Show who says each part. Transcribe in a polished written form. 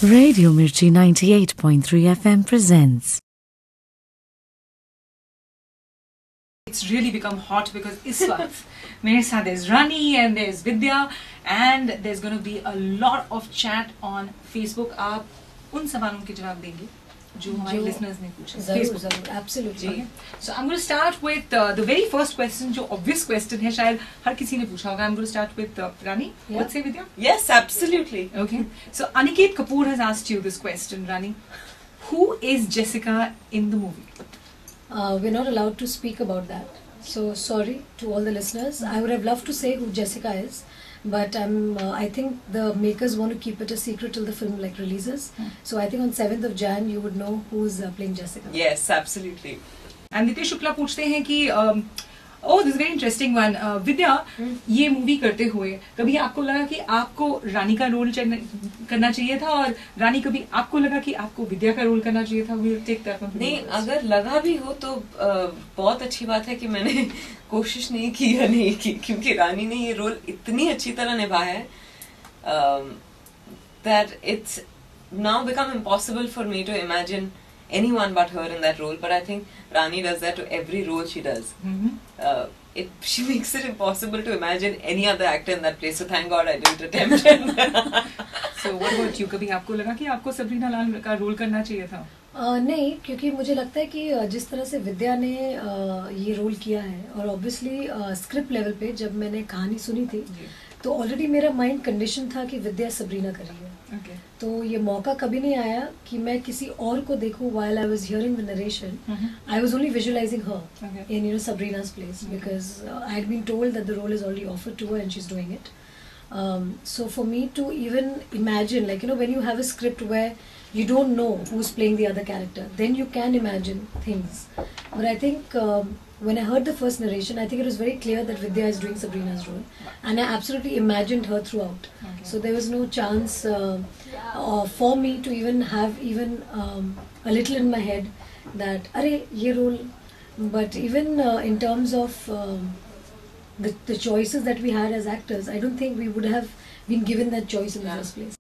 Speaker 1: Radio Mirchi 98.3 FM presents.
Speaker 2: It's really become hot because इस वक्त मेरे साथ there's Rani and there's Vidya and there's going to be a lot of chat on Facebook. आप उन सवालों के जवाब देंगे जो हमारे listeners ने पूछे.
Speaker 3: जरूर, absolutely.
Speaker 2: Okay. So I'm going to start with the very first question, जो obvious question है, शायद हर किसी ने पूछा होगा. I'm going to start with Rani.
Speaker 3: Yeah.
Speaker 2: Let's say Vidya.
Speaker 4: Yes, absolutely.
Speaker 2: Okay. So Aniket Kapoor has asked you this question, Rani. Who is Jessica in the movie?
Speaker 3: We're not allowed to speak about that. So sorry to all the listeners. I would have loved to say who Jessica is, but I think the makers want to keep it a secret till the film releases. So I think on 7th of Jan you would know who's playing Jessica.
Speaker 4: Yes, absolutely.
Speaker 2: And Nitish Shukla पूछते हैं कि oh, this is very interesting one. विद्या, ये movie करते हुए कभी आपको लगा कि आपको रानी का रोल करना चाहिए था और रानी कभी आपको लगा कि आपको विद्या का रोल करना चाहिए था? We'll take that one.
Speaker 4: नहीं, अगर लगा भी हो तो बहुत अच्छी बात है कि मैंने कोशिश नहीं की या नहीं की, क्योंकि रानी ने ये रोल इतनी अच्छी तरह निभाया है that it's now become impossible for me to imagine anyone but her in that role. But I think Rani does that to every role she does. She makes it impossible to imagine any other actor in that place. So thank God I didn't attempt it.
Speaker 2: So what about you? कभी आपको लगा कि आपको Sabrina लाल का role करना चाहिए था?
Speaker 3: नहीं, क्योंकि मुझे लगता है कि जिस तरह से विद्या ने ये रोल किया है और ऑब्वियसली स्क्रिप्ट लेवल पे जब मैंने कहानी सुनी थी तो ऑलरेडी मेरा माइंड कंडीशन था कि विद्या सबरीना कर रही है. तो ये मौका कभी नहीं आया कि मैं किसी और को देखूं. while I was hearing the narration, I was only visualizing her in Sabrina's place because I had been told that the role is already offered to her and she's doing it. So for me to even imagine, when you have a script where you don't know who's playing the other character, then you can imagine things. But I think when I heard the first narration, I think it was very clear that Vidya is doing Sabrina's role, and I absolutely imagined her throughout. So there was no chance for me to even have a little in my head that arey ye role. But even in terms of the choices that we had as actors, I don't think we would have been given that choice in the first place.